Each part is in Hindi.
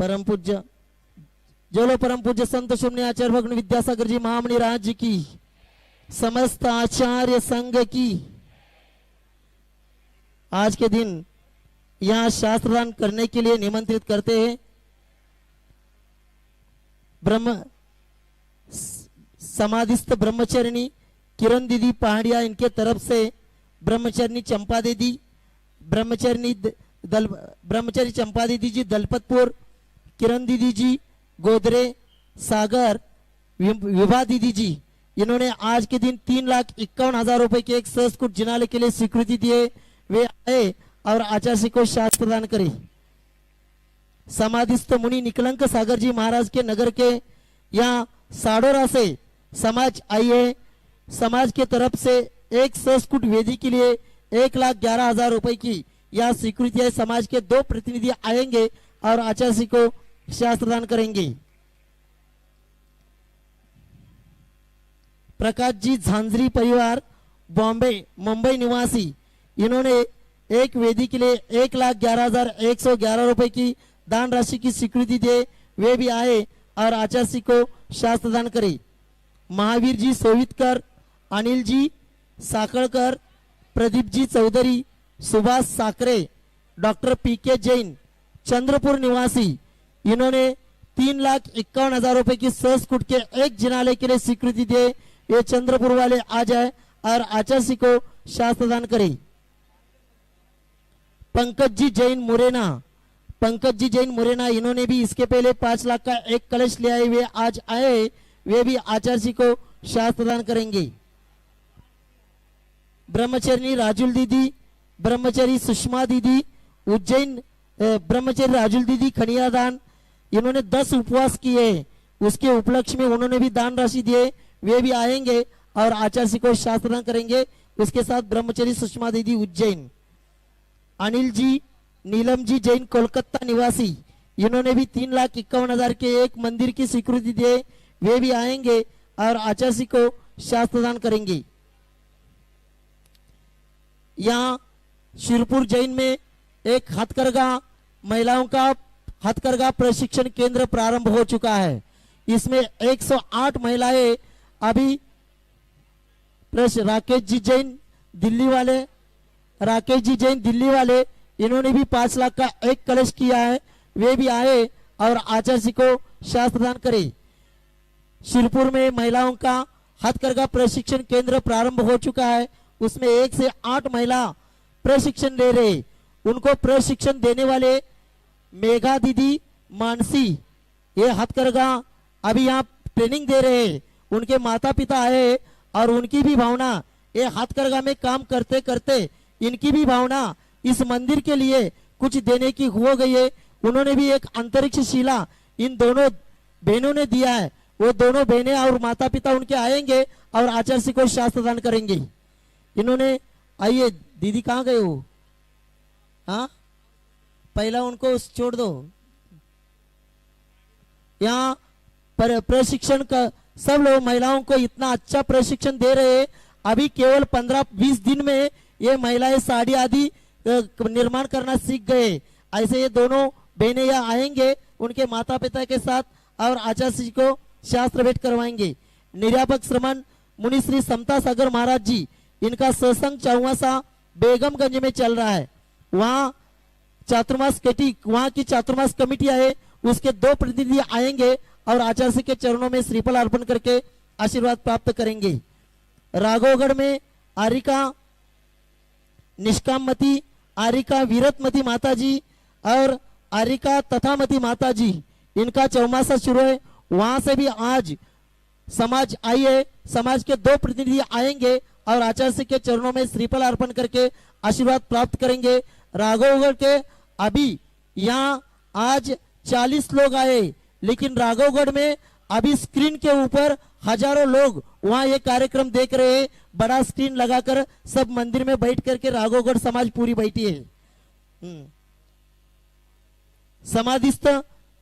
परम पूज्य जोलो परम पूज्य संत शून्य आचार्य भगवान विद्यासागर जी महामणि राज जी की, समस्त आचार्य संघ की। आज के दिन यहाँ शास्त्रदान करने के लिए निमंत्रित करते हैं ब्रह्म समाधिस्थ ब्रह्मचर्यनी किरण दीदी पहाड़िया, इनके तरफ से ब्रह्मचर्यनी चंपा दीदी, ब्रह्मचर्य चंपा दीदी जी दलपतपुर, किरण दीदी जी गोदरे सागर, विभा दीदी जी, इन्होंने आज के दिन 3,51,000 रुपए के एक संस्कृत जिनाले के लिए स्वीकृति दिए। वे आए और आचार्य को शास्त्र प्रदान करे। समाधिस्थ मुनि निकलंक सागर जी महाराज के नगर के यहाँ साडोरा से समाज आई है। समाज के तरफ से एक संस्कृत वेदी के लिए 1,11,000 रुपए की यह स्वीकृति है। समाज के 2 प्रतिनिधि आएंगे और आचार्य को शास्त्र दान करेंगे। प्रकाश जी झांझरी परिवार बॉम्बे मुंबई निवासी, इन्होंने एक वेदी के लिए 1,11,111 रुपए की दान राशि की स्वीकृति दे। वे भी आए और आचार्य को शास्त्र दान करे। महावीर जी सोवितकर, अनिल जी साकड़कर, प्रदीप जी चौधरी, सुभाष साकरे, डॉक्टर पीके जैन चंद्रपुर निवासी, इन्होंने 3,51,000 रुपए की संस्कृत के एक जिनालय के लिए स्वीकृति दे। ये चंद्रपुर वाले आ जाए और आचार्य को शास्त्र दान करे। पंकज जी जैन मुरैना, पंकज जी जैन मुरैना, इन्होंने भी इसके पहले 5 लाख का एक कलश ले आए। वे आज आए, वे भी आचार्य को शास्त्र दान करेंगे। ब्रह्मचर्य राजुल दीदी, ब्रह्मचर्य सुषमा दीदी उज्जैन, ब्रह्मचर्य राजुल दीदी खनिया दान, इन्होंने 10 उपवास किए, उसके उपलक्ष्य में उन्होंने भी दान राशि दिए। वे भी आएंगे और आचार्य को शास्त्र दान करेंगे। उसके साथ ब्रह्मचर्य सुषमा दीदी उज्जैन। अनिल जी नीलम जी जैन कोलकाता निवासी, इन्होंने भी 3,51,000 के एक मंदिर की स्वीकृति दिए। वे भी आएंगे और आचार्य को शास्त्र दान करेंगे। यहाँ शिरपुर जैन में एक हथकरघा महिलाओं का हथकरघा प्रशिक्षण केंद्र प्रारंभ हो चुका है। इसमें 108 महिलाएं अभी राकेश जी जैन दिल्ली वाले, राकेश जी जैन दिल्ली वाले, इन्होंने भी 5 लाख का एक कलश किया है। वे भी आए और आचार्य को शास्त्र दान करे। शिरपुर में महिलाओं का हथकरघा प्रशिक्षण केंद्र प्रारंभ हो चुका है। उसमें 1 से 8 महिला प्रशिक्षण ले रहे। उनको प्रशिक्षण देने वाले मेघा दीदी मानसी, ये हथकरघा अभी यहाँ ट्रेनिंग दे रहे हैं। उनके माता पिता आए और उनकी भी भावना, ये हथकरघा में काम करते करते इनकी भी भावना इस मंदिर के लिए कुछ देने की हो गई है। उन्होंने भी एक अंतरिक्ष शिला इन दोनों बहनों ने दिया है। वो दोनों बहनें और माता पिता उनके आएंगे और आचार्य को शास्त्र दान करेंगे। इन्होंने, आइए दीदी कहाँ गए हो? हाँ, पहला उनको छोड़ दो। यहाँ प्रशिक्षण का सब लोग महिलाओं को इतना अच्छा प्रशिक्षण दे रहे हैं। अभी केवल 15-20 दिन में ये महिलाएं साड़ी आदि निर्माण करना सीख गए। ऐसे ये दोनों बहनें यहाँ आएंगे उनके माता पिता के साथ और आचार्य को शास्त्र भेंट करवाएंगे। निर्यापक श्रमण मुनि श्री समता सागर महाराज जी, इनका सत्संग 54वां बेगमगंज में चल रहा है। वहाँ वहाँ की चातुर्मास कमेटी है, उसके 2 प्रतिनिधि आएंगे और आचार्य के चरणों में श्रीफल अर्पण करके आशीर्वाद प्राप्त करेंगे। राघवगढ़ में आरिका निष्काममती, आरिका वीरतमती माता जी और आरिका तथामती माता जी, इनका चौमासा शुरू है। वहां से भी आज समाज आई है। समाज के 2 प्रतिनिधि आएंगे और आचार्य के चरणों में श्रीफल अर्पण करके आशीर्वाद प्राप्त करेंगे। राघवगढ़ के अभी यहाँ आज 40 लोग आए, लेकिन राघवगढ़ में अभी स्क्रीन के ऊपर हजारों लोग वहां ये कार्यक्रम देख रहे हैं। बड़ा स्क्रीन लगाकर सब मंदिर में बैठ करके राघवगढ़ समाज पूरी बैठी है। समाधिस्थ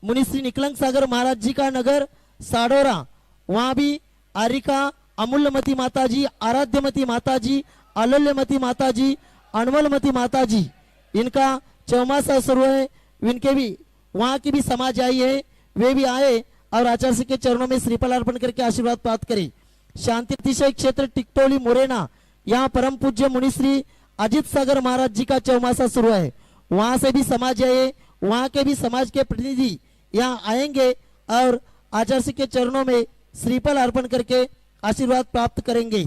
मुनि श्री निकलंक सागर महाराज जी का नगर साडोरा, वहां भी आरिका अमूल्यमती माता जी, आराध्यमती माता जी, अलोल्यमती माता जी, अनमलमती माता जी, इनका चौमासा शुरू है। इनके भी वहां की भी समाज आई है, वे भी आए और आचार्य श्री के चरणों में श्रीफल अर्पण करके आशीर्वाद प्राप्त करें। शांति अतिशय क्षेत्र टिकटोली मुरैना, यहाँ परम पूज्य मुनिश्री अजित सागर महाराज जी का चौमासा शुरू है। वहां से भी समाज आए, वहां के भी समाज के प्रतिनिधि यहाँ आएंगे और आचार्य श्री के चरणों में श्रीफल अर्पण करके आशीर्वाद प्राप्त करेंगे।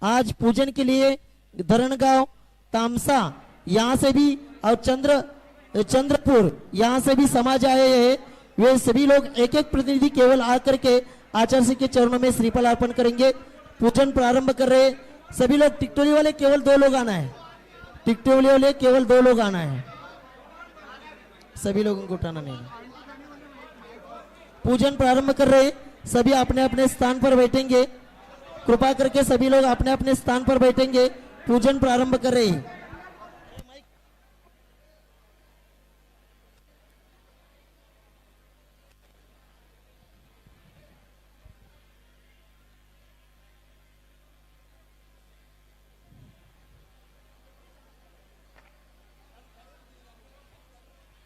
आज पूजन के लिए धरणगांव, तामसा यहाँ से भी और चंद्रपुर यहाँ से भी समाज आए हैं। वे सभी लोग एक एक प्रतिनिधि केवल आकर के आचार्य श्री के चरणों में श्रीफल अर्पण करेंगे। पूजन प्रारंभ कर रहे सभी लोग। टिकटोली वाले केवल 2 लोग आना है, टिकटोली वाले केवल 2 लोग आना है, सभी लोगों को उठाना नहीं। पूजन प्रारंभ कर रहे सभी अपने अपने स्थान पर बैठेंगे। कृपा करके सभी लोग अपने अपने स्थान पर बैठेंगे। पूजन प्रारंभ कर रहे हैं।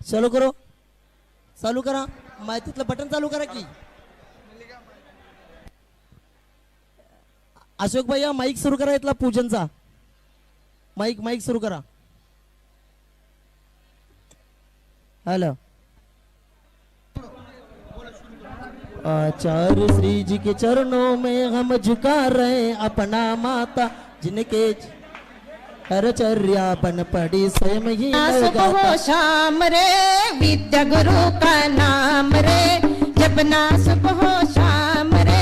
चालू करो, चालू करा, माहितीतलं बटन चालू करा की अशोक भैया माईक सुरू करा, इथला पूजनचा माईक सुरू करा। हेलो, आचार्य श्री जी के चरणों में हम झुका रहे अपना माता, जिनके हरचर्या बन पड़ी स्वयं ही सुबह शाम रे विद्या गुरु का नाम रे, जपना सुबह शाम रे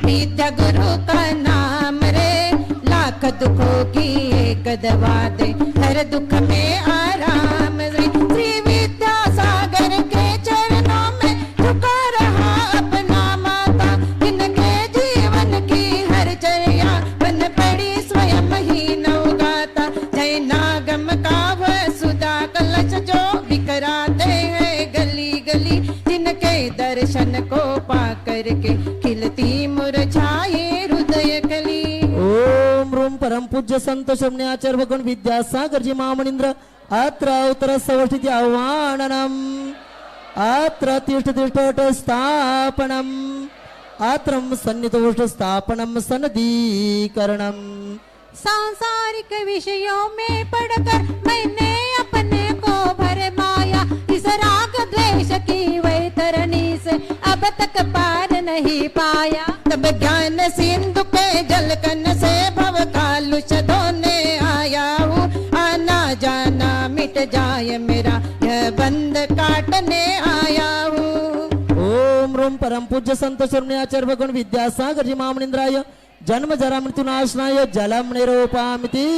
विद्या गुरु का नाम रे, लाख दुखों की एक दवा दे हर दुख में आराम रे। श्री विद्या सागर के चरणों में झुका रहा अपना माता, जिनके जीवन की हर चर्या बन पड़ी स्वयं ही नवगाता। जय नागम का वसुधा कलश जो बिखराते हैं गली गली, जिनके दर्शन को पा करके खिलती मुरझाए हृदय कली। ओम रूम परम पूज्य संत शमने आचार्य भगवान विद्यासागर जी महामनिंद्र अत्र उत्तर सवर्षित आह्वाननम, अत्र तिष्ठ स्थापनम, आत्रम सन्निधोष्ठ स्थापनम सनदीकरणम। सांसारिक विषयों में पढ़कर मैंने अपने को भर माया, इस राग द्वेष की वैतरणी से अब तक पार नहीं पाया। तब ज्ञान सिंधु के जलकन से भव कालुष धोने आया हूँ, आना जाना मिट जाए मेरा यह बंध काटने आया हूँ। ओम रूम परम पूज्य संत शमने आचार्य भगवान विद्यासागर जी महामनिंद्राय जन्म जरा मृत्यु नाशनाय जलम निरूपामिति।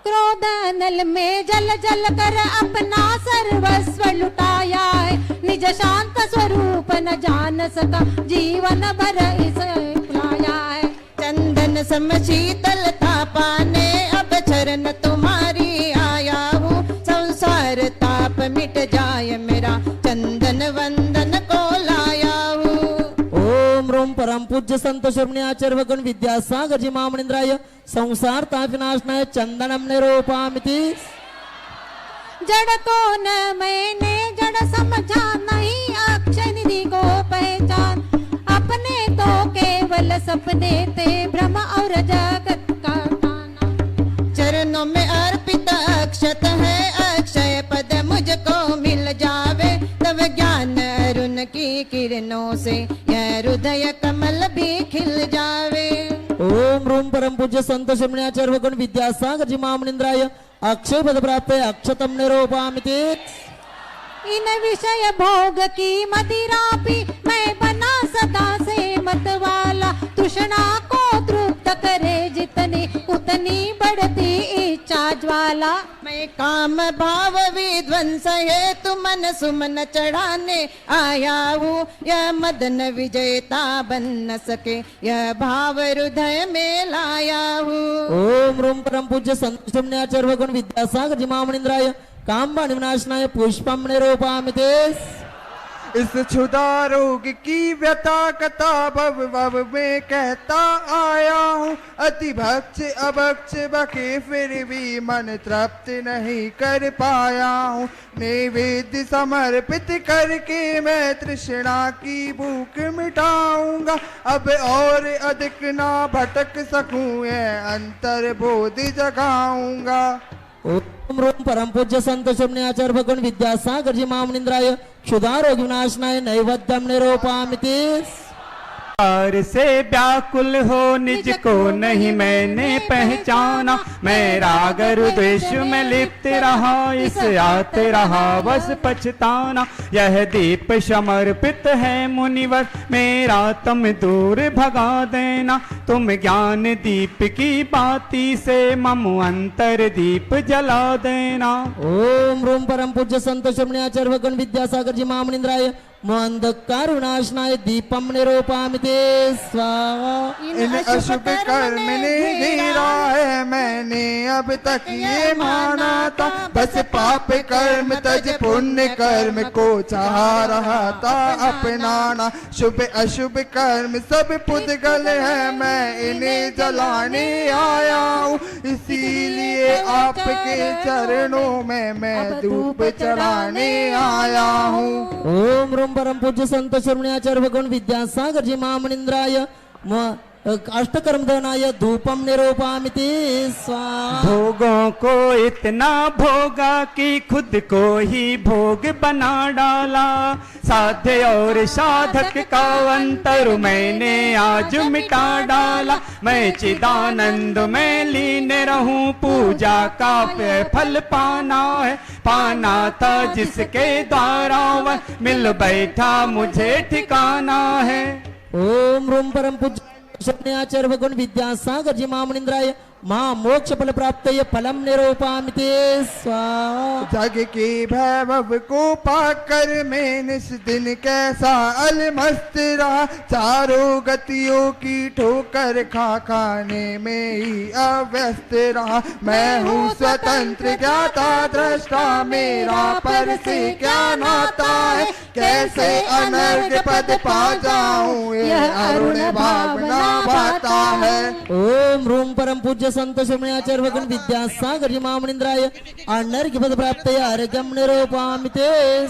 क्रोध नल में जल जल कर अपना सर्वस्व लुटाया है, निज शांत स्वरूप न जान सका जीवन भर इसे भुलाया है। चंदन सम शीतलता पाने अब चरण तुम्हारी आया हूँ, संसार ताप मिट जाए मेरा चंदन वंदन को लाया हूँ। ओम रोम परम पूज्य संत शमने आचार्य भगवान विद्यासागर जी महामनिंद्राय संसार ताप विनाशनाय चंदनम निरूपामिति। जड़ को न मैंने जड़ समझा नहीं, अक्षय निधि को पहचान अपने तो केवल सपने थे भ्रम और जगत का ताना। चरणों में अर्पित अक्षत है, अक्षय पद मुझको मिल जावे, तब ज्ञान अरुण की किरणों से यह हृदय कमल भी खिल जावे। ओम रूम परम पूज्य संत शमने आचार्य भगवान विद्यासागर जी महामनिंद्राय अक्षय पद प्राप्त अक्षतम निरूपामिति। इन विषय भोग की मदिरा पी मैं बना सदा से मत वाला, तृष्णा को तृप्त करे जितनी उतनी बढ़ती इच्छा ज्वाला। मैं काम भाव विध्वंस है तु मन सुमन चढ़ाने आया हूँ, यह मदन विजेता बन न सके यह भाव हृदय में लाया हूँ। ओम रूम परम पूज्य संत शमने आचार्य भगवान विद्यासागर जी महामनिंद्राय कामबाण विनाशनाय पुष्पम निरूपामिति। इस क्षुधा रोग की व्यथा कथा भव भव में कहता आया हूँ। अति भक्ष अभक्ष बके फिर भी मन तृप्त नहीं कर पाया हूँ। नैवेद्य समर्पित करके मैं तृष्णा की भूख मिटाऊंगा। अब और अधिक ना भटक सकूं, यह अंतर बोध जगाऊंगा। ओम रोम परम पूज्य संत शिवने आचार्य भगवान विद्यासागर जी महामुनिंद्राय क्षुधारोग विनाशनाय नैवेद्यम निरूपयामि। प्यार से व्याकुल हो निज को नहीं मैंने पहचाना। मैं राग द्वेष में लिप्त रहा, इस आते रहा बस पछताना। यह दीप समर्पित है मुनिवर, मेरा तुम दूर भगा देना। तुम ज्ञान दीप की बाती से मम अंतर दीप जला देना। ओम रोम परम पूज्य संत शिवने आचार्य भगवान विद्यासागर जी महामुनिंद्राय अंधकार विनाशनाय दीपम निरूपयामि स्वाहा। इन अशुभ कर्म ने घेरा है, मैंने अब तक ये माना था। बस पाप कर्म तज पुण्य कर्म को चाह रहा था अपनाना। शुभ अशुभ कर्म सब पुद्गल है, मैं इन्हें जलाने आया हूँ। इसीलिए आपके चरणों में मैं धूप चढ़ाने आया हूँ। ओम रोम परम पूज्य संत शिवने आचार्य भगवान विद्यासागर जी महामुनिंद्राय अष्टकर्म दहनाय धूपम निरूपयामि स्वाहा। भोगों को इतना भोगा कि खुद को ही भोग बना डाला। साध्य और साधक का अंतर मैंने आज मिटा डाला। मैं चिदानंद में लीन रहूं, पूजा का फल पाना है। पाना था जिसके द्वारा वह मिल बैठा मुझे ठिकाना है। ओम रोम परम पूज्य शिवने आचार्य भगवान विद्यासागर जी महामुनिंद्राय महा मोक्ष फल प्राप्त फलम निरूपयामि स्वाहा। जग के वैभव को पाकर मैं निस दिन कैसा अलमस्त रहा। चारों गतियों की ठोकर खाने में ही अव्यस्त रहा। मैं हूँ स्वतंत्र ज्ञाता दृष्टा, मेरा पर से क्या नाता है। कैसे अनर्घ पद पा जाऊं, यह अरुण भावना भाता है। ओम रोम परम पूज्य संत शिवने आचार्य भगवान विद्यासागर जी महामुनिंद्राय अनर्घ्य पद प्राप्त अर्घ्यम निरूपयामि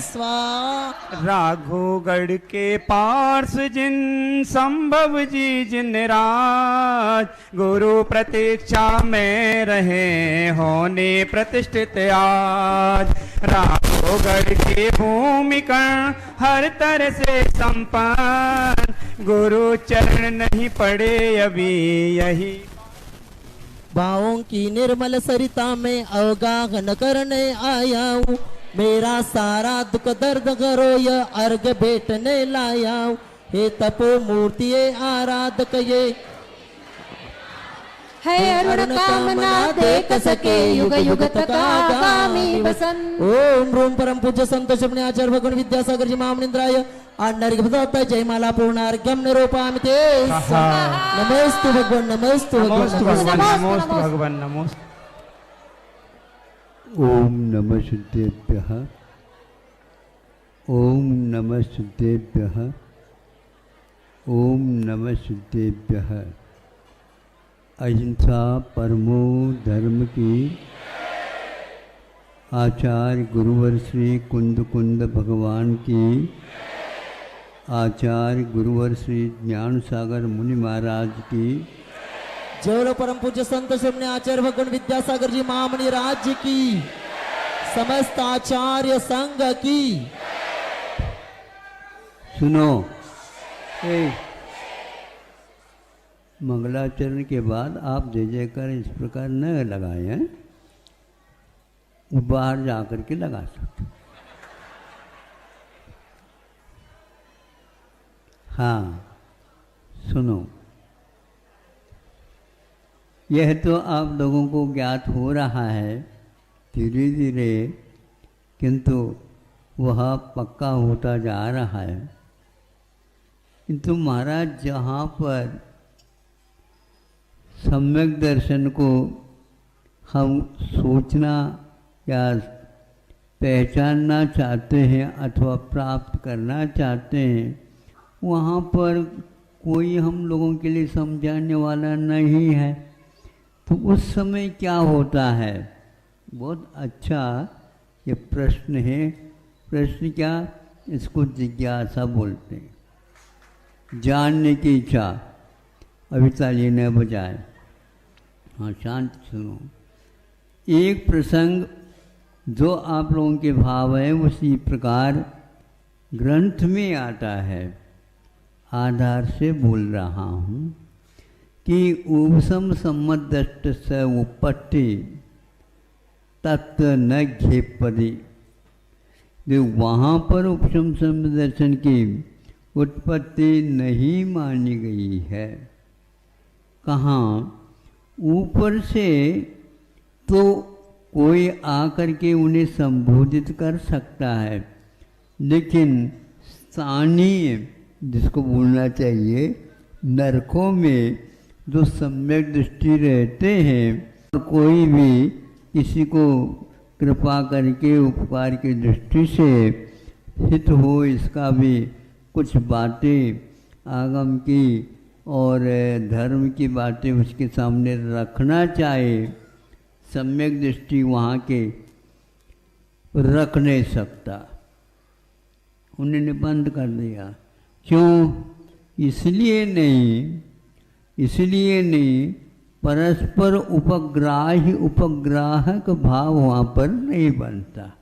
स्वाहा। राघोगढ़ के पार्श जिन संभव जी जिन राज, गुरु प्रतीक्षा में रहे होने प्रतिष्ठित आज। राघोगढ़ के भूमिकर्ण हर तरह से संपन्न, गुरु चरण नहीं पड़े अभी यही। भावों की निर्मल सरिता में अवगाहन करने आया हूँ। मेरा सारा दुख दर्द करो यह अर्घ भेटने लाया हूँ। हे तपो मूर्ति आराधक ये है अरुण कामना देख सके युग युग तक आगामी वसन। ओम रोम परम पूज्य संत शिवने आचार्य भगवान विद्यासागर जी महामुनिंद्राय अनर्घ्य पद जयमाला पूर्णार्घ्यम निरूपयामि नमोस्तु भगवान नमोस्तु भगवान नमोस्तु भगवान नमोस्तु। ओम नमः शुद्धेभ्यः, ओम नमः शुद्धेभ्यः, ओम नमः शुद्धेभ्यः। अहिंसा परमो धर्म की आचार्य गुरुवर श्री कुंद कुंद भगवान की, आचार्य गुरुवर श्री ज्ञान सागर मुनि महाराज की, जय परम पूज्य संत शिवने आचार्य भगवान विद्यासागर जी महामुनि राज्य की, समस्त आचार्य संघ की। सुनो, मंगलाचरण के बाद आप जय जयकार इस प्रकार न लगाए हैं, बाहर जाकर के लगा सकते। हाँ सुनो, यह तो आप लोगों को ज्ञात हो रहा है धीरे धीरे, किंतु वह पक्का होता जा रहा है। किंतु महाराज जहाँ पर सम्यक दर्शन को हम सोचना या पहचानना चाहते हैं अथवा प्राप्त करना चाहते हैं, वहाँ पर कोई हम लोगों के लिए समझाने वाला नहीं है। तो उस समय क्या होता है? बहुत अच्छा ये प्रश्न है। प्रश्न क्या? इसको जिज्ञासा बोलते हैं, जानने की इच्छा। अभी ताली न बजाए, हाँ शांत सुनो। एक प्रसंग जो आप लोगों के भाव है उसी प्रकार ग्रंथ में आता है, आधार से बोल रहा हूँ कि उपसम सम्मदष्ट स उपत्ति तत्व न घेपदी। जो वहाँ पर उपशम दर्शन की उत्पत्ति नहीं मानी गई है। कहाँ? ऊपर से तो कोई आकर के उन्हें संबोधित कर सकता है, लेकिन स्थानीय जिसको बोलना चाहिए नरकों में जो सम्यक दृष्टि रहते हैं, कोई भी किसी को कृपा करके उपकार की दृष्टि से हित हो, इसका भी कुछ बातें आगम की और धर्म की बातें उसके सामने रखना चाहे, सम्यक दृष्टि वहाँ के रख नहीं सकता। उन्होंने बंद कर दिया। क्यों? इसलिए नहीं परस्पर उपग्राहक भाव वहाँ पर नहीं बनता।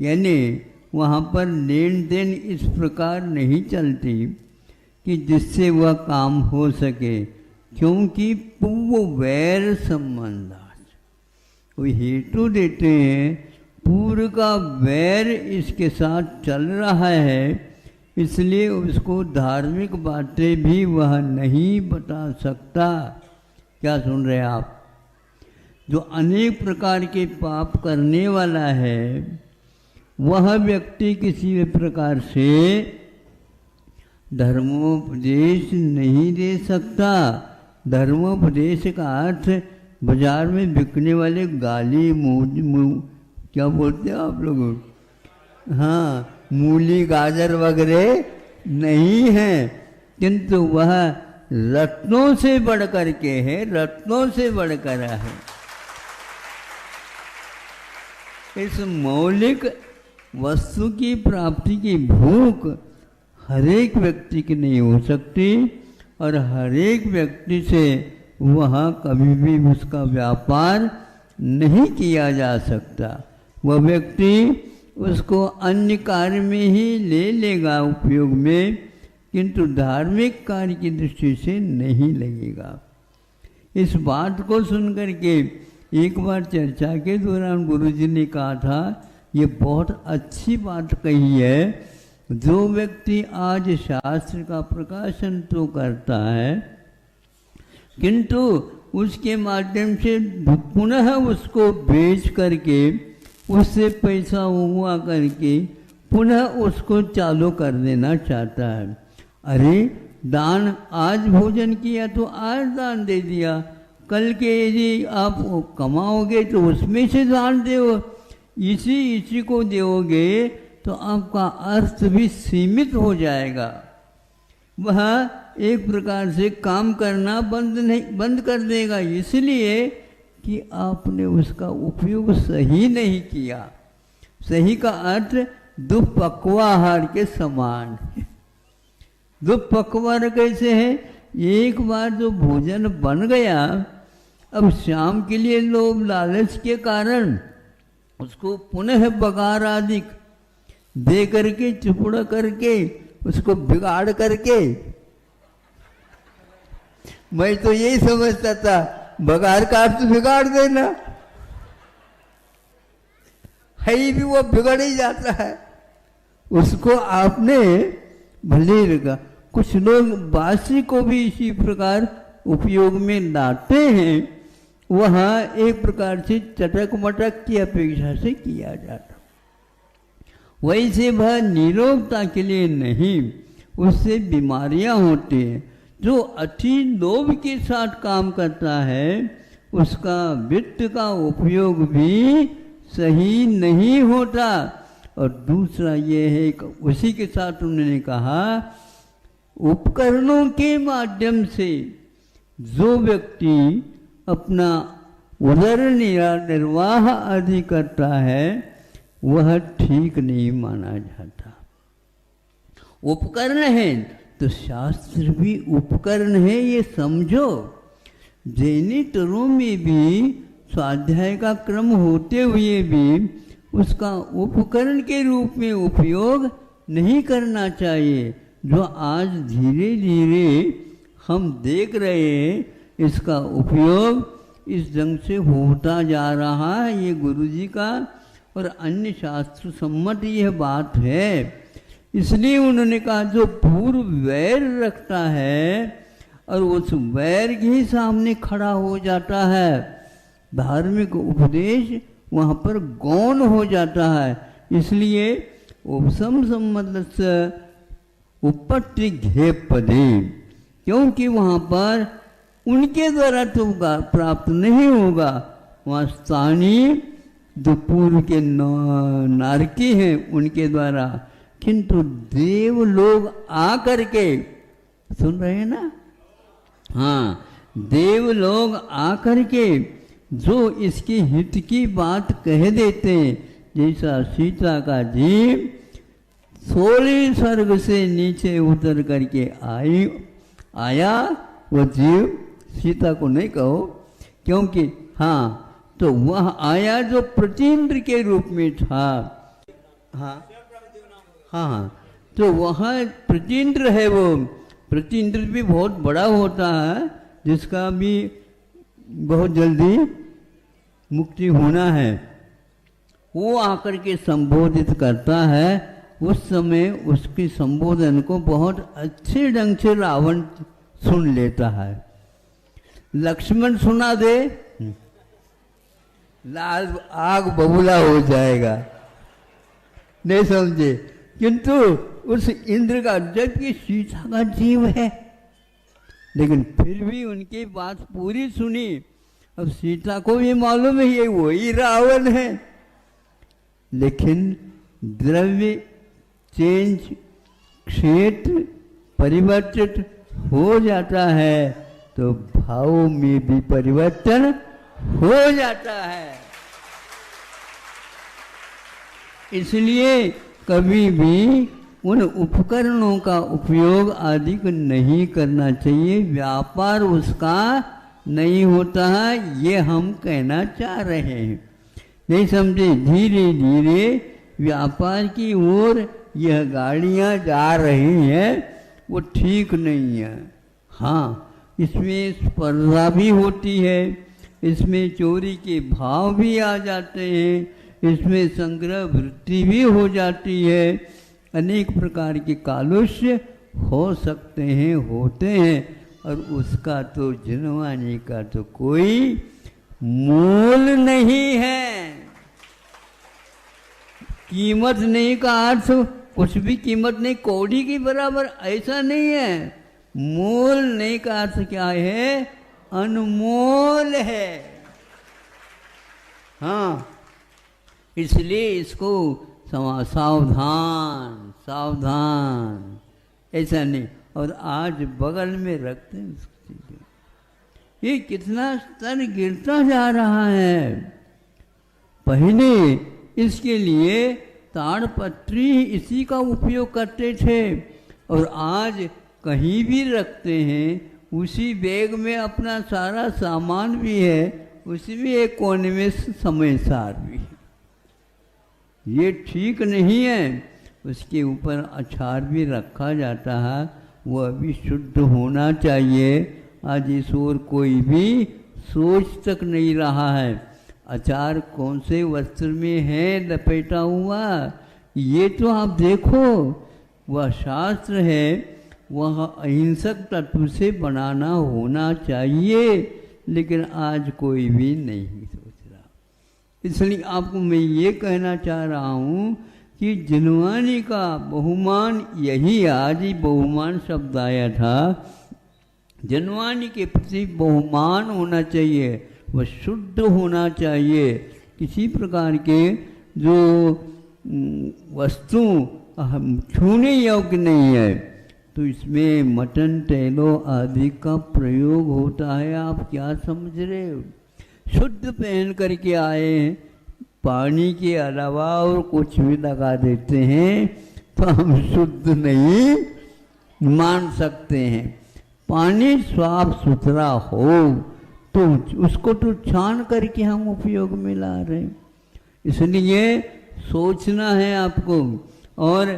यानी वहाँ पर लेन देन इस प्रकार नहीं चलती कि जिससे वह काम हो सके, क्योंकि वो वैर संबंध कोई हेतु देते हैं, पूर्व का वैर इसके साथ चल रहा है, इसलिए उसको धार्मिक बातें भी वह नहीं बता सकता। क्या सुन रहे हैं आप? जो अनेक प्रकार के पाप करने वाला है वह व्यक्ति किसी भी प्रकार से धर्मोपदेश नहीं दे सकता। धर्मोपदेश का अर्थ बाजार में बिकने वाले गाली क्या बोलते हैं आप लोग? हाँ, मूली गाजर वगैरह नहीं है, किंतु वह रत्नों से बढ़कर के है, रत्नों से बढ़कर है। इस मौलिक वस्तु की प्राप्ति की भूख हर एक व्यक्ति की नहीं हो सकती, और हर एक व्यक्ति से वह कभी भी उसका व्यापार नहीं किया जा सकता। वह व्यक्ति उसको अन्य कार्य में ही ले लेगा उपयोग में, किंतु धार्मिक कार्य की दृष्टि से नहीं लगेगा। इस बात को सुनकर के एक बार चर्चा के दौरान गुरुजी ने कहा था, ये बहुत अच्छी बात कही है। जो व्यक्ति आज शास्त्र का प्रकाशन तो करता है, किंतु उसके माध्यम से पुनः उसको बेच करके उससे पैसा हुआ करके पुनः उसको चालू कर देना चाहता है। अरे दान आज भोजन किया तो आज दान दे दिया, कल के यदि आप कमाओगे तो उसमें से दान दो, इसी को दोगे तो आपका अर्थ भी सीमित हो जाएगा। वह एक प्रकार से काम करना बंद कर देगा, इसलिए कि आपने उसका उपयोग सही नहीं किया। सही का अर्थ दुपक्वा आहार के समान। दुपक्वा कैसे है? एक बार जो भोजन बन गया, अब शाम के लिए लोभ लालच के कारण उसको पुनः बघार आदि दे करके चुपड़ा करके उसको बिगाड़ करके, मैं तो यही समझता था बघार का अर्थ बिगाड़ देना है, भी वो बिगड़ ही जाता है। उसको आपने भले लगा। कुछ लोग बासी को भी इसी प्रकार उपयोग में लाते हैं, वहाँ एक प्रकार से चटक मटक की अपेक्षा से किया जाता। वैसे वह निरोगता के लिए नहीं, उससे बीमारियां होती हैं। जो अति लोभ के साथ काम करता है उसका वित्त का उपयोग भी सही नहीं होता। और दूसरा ये है कि उसी के साथ उन्होंने कहा उपकरणों के माध्यम से जो व्यक्ति अपना उदर निर्वाह आदि करता है वह ठीक नहीं माना जाता। उपकरण है तो शास्त्र भी उपकरण है, ये समझो। जैनितरों में भी स्वाध्याय का क्रम होते हुए भी उसका उपकरण के रूप में उपयोग नहीं करना चाहिए। जो आज धीरे धीरे हम देख रहे हैं इसका उपयोग इस ढंग से होता जा रहा है, ये गुरुजी का और अन्य शास्त्र सम्मत यह बात है। इसलिए उन्होंने कहा जो पूर्व वैर रखता है और उस वैर के ही सामने खड़ा हो जाता है, धार्मिक उपदेश वहाँ पर गौण हो जाता है। इसलिए उपसम सम्मत उपपत्ति घेप पदे, क्योंकि वहाँ पर उनके द्वारा तो प्राप्त नहीं होगा। वहाँ स्थानीय जो पूर्व के नारकी हैं उनके द्वारा, किंतु देव लोग आकर के, सुन रहे हैं ना, हाँ, देव लोग आकर के जो इसके हित की बात कह देते हैं, जैसा सीता का जीव 16 स्वर्ग से नीचे उतर करके आया, वो जीव सीता को नहीं कहो, क्योंकि हाँ तो वह आया जो प्रतीन्द्र के रूप में था। हाँ हाँ, तो वह प्रतीन्द्र है। वो प्रतीन्द्र भी बहुत बड़ा होता है, जिसका भी बहुत जल्दी मुक्ति होना है। वो आकर के संबोधित करता है। उस समय उसके संबोधन को बहुत अच्छे ढंग से रावण सुन लेता है। लक्ष्मण सुना दे, लाल आग बबूला हो जाएगा, नहीं समझे। किंतु उस इंद्र का, जबकि सीता का जीव है, लेकिन फिर भी उनकी बात पूरी सुनी। अब सीता को भी मालूम है ये वही रावण है, लेकिन द्रव्य चेंज, क्षेत्र परिवर्तित हो जाता है तो भाव में भी परिवर्तन हो जाता है। इसलिए कभी भी उन उपकरणों का उपयोग आदि को नहीं करना चाहिए। व्यापार उसका नहीं होता है, ये हम कहना चाह रहे हैं, नहीं समझे। धीरे धीरे व्यापार की ओर यह गाड़ियां जा रही हैं, वो ठीक नहीं है। हाँ, इसमें स्पर्धा भी होती है, इसमें चोरी के भाव भी आ जाते हैं, इसमें संग्रह वृत्ति भी हो जाती है, अनेक प्रकार के कालुष्य हो सकते हैं, होते हैं। और उसका तो जनवानी का तो कोई मोल नहीं है। कीमत नहीं का अर्थ कुछ भी कीमत नहीं, कौड़ी के बराबर, ऐसा नहीं है। मोल नहीं का अर्थ क्या है? अनमोल है। हाँ, इसलिए इसको सावधान सावधान, ऐसा नहीं। और आज बगल में रखते हैं उसकी चीजें, ये कितना स्तर गिरता जा रहा है। पहले इसके लिए ताड़पत्री इसी का उपयोग करते थे, और आज कहीं भी रखते हैं, उसी बैग में अपना सारा सामान भी है, उसी में एक कोने में समय सार भी है। ये ठीक नहीं है। उसके ऊपर अचार भी रखा जाता है, वह भी शुद्ध होना चाहिए। आज इस ओर कोई भी सोच तक नहीं रहा है। अचार कौन से वस्त्र में है लपेटा हुआ, ये तो आप देखो। वह शास्त्र है, वह अहिंसक तत्व से बनाना होना चाहिए, लेकिन आज कोई भी नहीं सोच रहा। इसलिए आपको मैं ये कहना चाह रहा हूँ कि जनवानी का बहुमान, यही आज ही बहुमान शब्द आया था। जनवानी के प्रति बहुमान होना चाहिए, वह शुद्ध होना चाहिए, किसी प्रकार के जो वस्तु छूने योग्य नहीं है, तो इसमें मटन तेलों आदि का प्रयोग होता है। आप क्या समझ रहे हो? शुद्ध पहन करके आए हैं, पानी के अलावा और कुछ भी लगा देते हैं तो हम शुद्ध नहीं मान सकते हैं। पानी साफ सुथरा हो तो उसको तो छान करके हम उपयोग में ला रहे हैं, इसलिए सोचना है आपको। और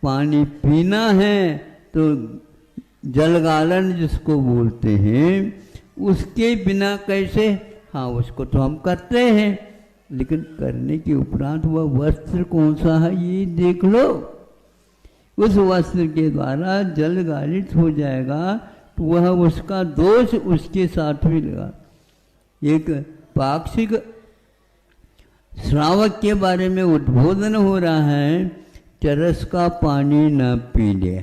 पानी पीना है तो जलगालन जिसको बोलते हैं, उसके बिना कैसे? हाँ, उसको तो हम करते हैं, लेकिन करने के उपरांत वह वस्त्र कौन सा है ये देख लो। उस वस्त्र के द्वारा जल गालित हो जाएगा तो वह उसका दोष उसके साथ भी लगा। एक पाक्षिक श्रावक के बारे में उद्बोधन हो रहा है, चरस का पानी न पी ले।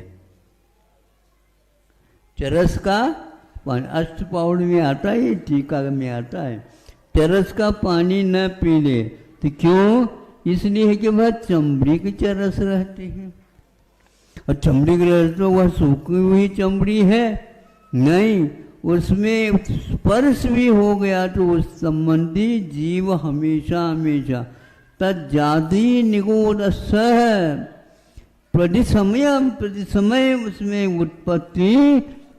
चरस का पानी अष्टपौड़ में आता है, टीका में आता है, चरस का पानी न पी ले। तो क्यों? इसलिए है कि वह चमड़ी के चरस रहते हैं, और चमड़ी के चरस तो वह सूखी हुई चमड़ी है नहीं, उसमें स्पर्श भी हो गया तो उस संबंधी जीव हमेशा हमेशा तज्जाति निगूढ़ सह प्रतिसमय उसमें उत्पत्ति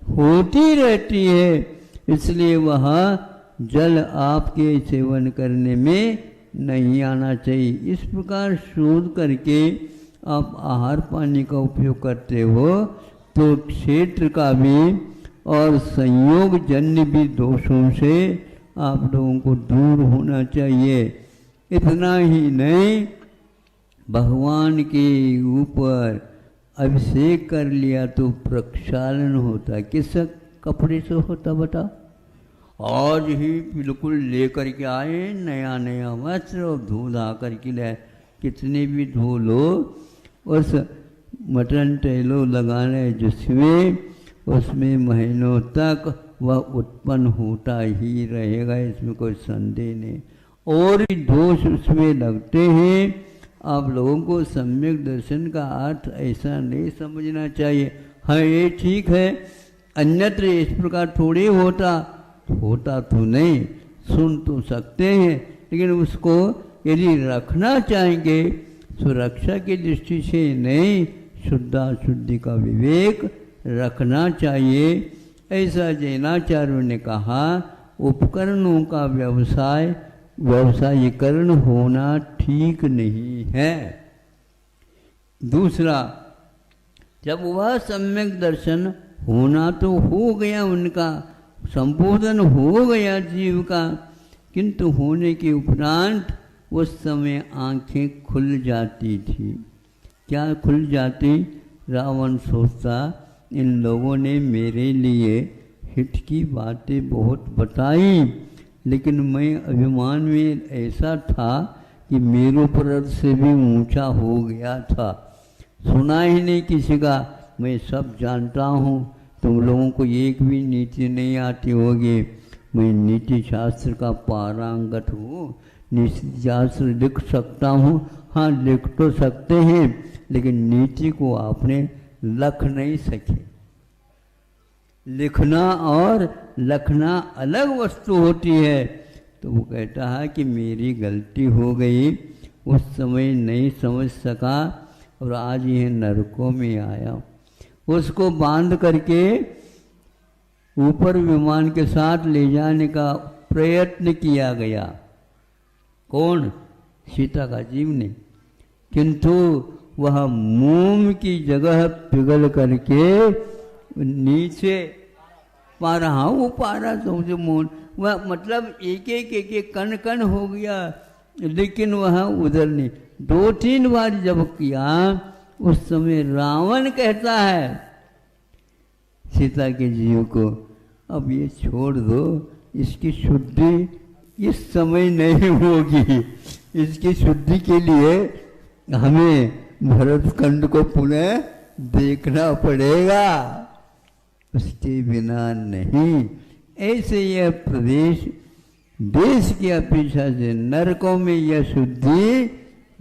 होती रहती है। इसलिए वह जल आपके सेवन करने में नहीं आना चाहिए। इस प्रकार शोध करके आप आहार पानी का उपयोग करते हो तो क्षेत्र का भी और संयोग जन्य भी दोषों से आप लोगों को दूर होना चाहिए। इतना ही नहीं, भगवान के ऊपर अभिषेक कर लिया तो प्रक्षालन होता। किस कपड़े से होता बता? आज ही बिल्कुल लेकर के आए नया नया वस्त्र और धो धा करके ले, कितने भी धो लो, उस मटन तेलों लगाने जिसमें उसमें महीनों तक वह उत्पन्न होता ही रहेगा, इसमें कोई संदेह नहीं। और भी दोष उसमें लगते हैं। आप लोगों को सम्यक दर्शन का अर्थ ऐसा नहीं समझना चाहिए। हाँ, ये ठीक है, अन्यत्र इस प्रकार थोड़ी होता तो नहीं, सुन तो सकते हैं, लेकिन उसको यदि रखना चाहेंगे सुरक्षा की दृष्टि से नहीं, शुद्धाशुद्धि का विवेक रखना चाहिए। ऐसा जैनाचार्यों ने कहा, उपकरणों का व्यवसायीकरण होना ठीक नहीं है। दूसरा, जब वह सम्यक दर्शन होना तो हो गया, उनका संबोधन हो गया जीव का, किंतु होने के उपरांत उस समय आंखें खुल जाती थी। क्या खुल जाती? रावण सोचता इन लोगों ने मेरे लिए हित की बातें बहुत बताई, लेकिन मैं अभिमान में ऐसा था कि मेरे पर से भी ऊंचा हो गया था, सुना ही नहीं किसी का। मैं सब जानता हूँ, तुम लोगों को एक भी नीति नहीं आती होगी। मैं नीति शास्त्र का पारंगत हूँ, नीति शास्त्र लिख सकता हूँ। हाँ, लिख तो सकते हैं, लेकिन नीति को आपने लख नहीं सके। लिखना और लखना अलग वस्तु होती है। तो वो कहता है कि मेरी गलती हो गई, उस समय नहीं समझ सका और आज यह नरकों में आया। उसको बांध करके ऊपर विमान के साथ ले जाने का प्रयत्न किया गया। कौन? सीता का जीव ने। किंतु वह मोम की जगह पिघल करके नीचे पारा, हाँ वो पारा समझो मोन, वह मतलब एक एक कण कण हो गया, लेकिन वह उधर नहीं। 2-3 बार जब किया, उस समय रावण कहता है सीता के जीव को, अब ये छोड़ दो, इसकी शुद्धि इस समय नहीं होगी। इसकी शुद्धि के लिए हमें भरतखंड को पुनः देखना पड़ेगा, उसके बिना नहीं। ऐसे यह प्रदेश देश की अपेक्षा से नरकों में यह शुद्धि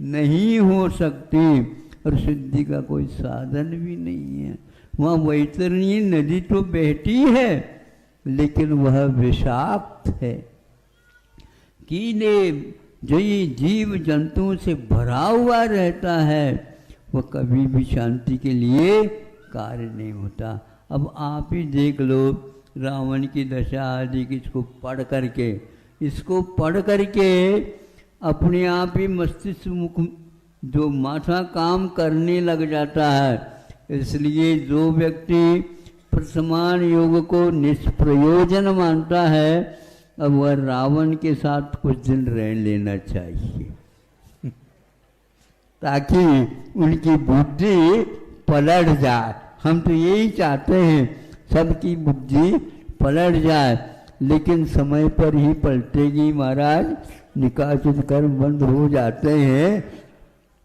नहीं हो सकती और शुद्धि का कोई साधन भी नहीं है। वहाँ वैतरणी नदी तो बहती है लेकिन वह विषाक्त है। कीड़े जो ये जीव जंतुओं से भरा हुआ रहता है वह कभी भी शांति के लिए कार्य नहीं होता। अब आप ही देख लो रावण की दशा आदि की इसको पढ़ करके अपने आप ही मस्तिष्क मुख जो माथा काम करने लग जाता है। इसलिए जो व्यक्ति प्रसमान योग को निष्प्रयोजन मानता है अब वह रावण के साथ कुछ दिन रह लेना चाहिए ताकि उनकी बुद्धि पलट जाए। हम तो यही चाहते हैं सबकी बुद्धि पलट जाए, लेकिन समय पर ही पलटेगी महाराज। निकासित कर्म बंद हो जाते हैं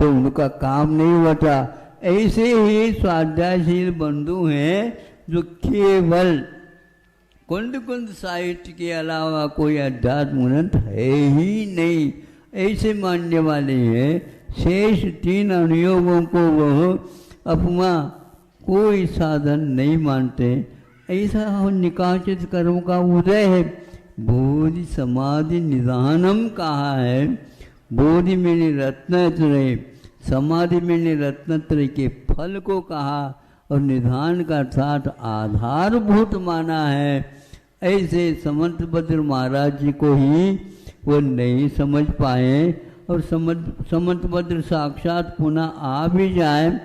तो उनका काम नहीं होता। ऐसे ही स्वाध्यायशील बंधु हैं जो केवल कुंद साहित्य के अलावा कोई अध्यात्म ग्रंथ है ही नहीं, ऐसे मानने वाले हैं। शेष 3 अनुयोगों को वह अपना कोई साधन नहीं मानते। ऐसा निकाचित कर्म का उदय है। बोधि समाधि निधानम कहा है। बोधि में रत्नत्रय, समाधि में रत्नत्रय के फल को कहा और निधान का अर्थात आधारभूत माना है। ऐसे समंतभद्र महाराज जी को ही वो नहीं समझ पाए और समंतभद्र साक्षात पुनः आ भी जाए।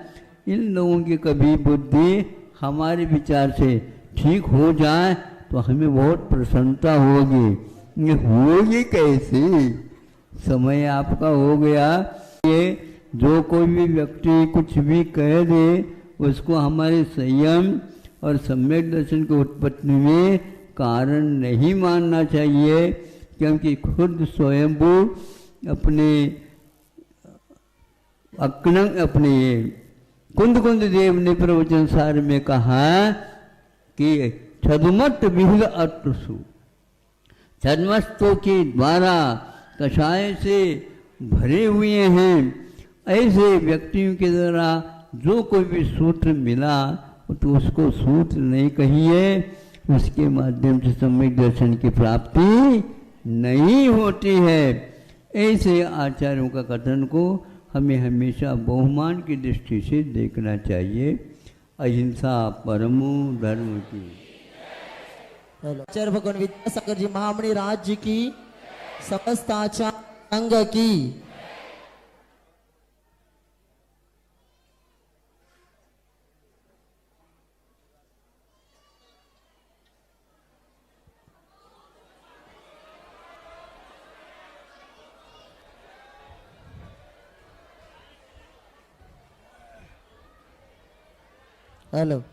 इन लोगों की कभी बुद्धि हमारे विचार से ठीक हो जाए तो हमें बहुत प्रसन्नता होगी। ये होगी कैसे? समय आपका हो गया। ये जो कोई भी व्यक्ति कुछ भी कह दे उसको हमारे संयम और सम्यक दर्शन की उत्पत्ति में कारण नहीं मानना चाहिए, क्योंकि खुद स्वयंभू अपने कुंद देव ने प्रवचन सार में कहा कि छदमत विहिल अत्रसु, छदमस्तों के द्वारा कषाय से भरे हुए हैं। ऐसे व्यक्तियों के द्वारा जो कोई भी सूत्र मिला तो उसको सूत्र नहीं कहिए, उसके माध्यम से सम्यक दर्शन की प्राप्ति नहीं होती है। ऐसे आचार्यों का कथन को हमें हमेशा बहुमान की दृष्टि से देखना चाहिए। अहिंसा परमो धर्म की। आचार्य भगवान विद्यासागर जी महामणि राज्य की, समस्त आचार्य संघ की। हेलो।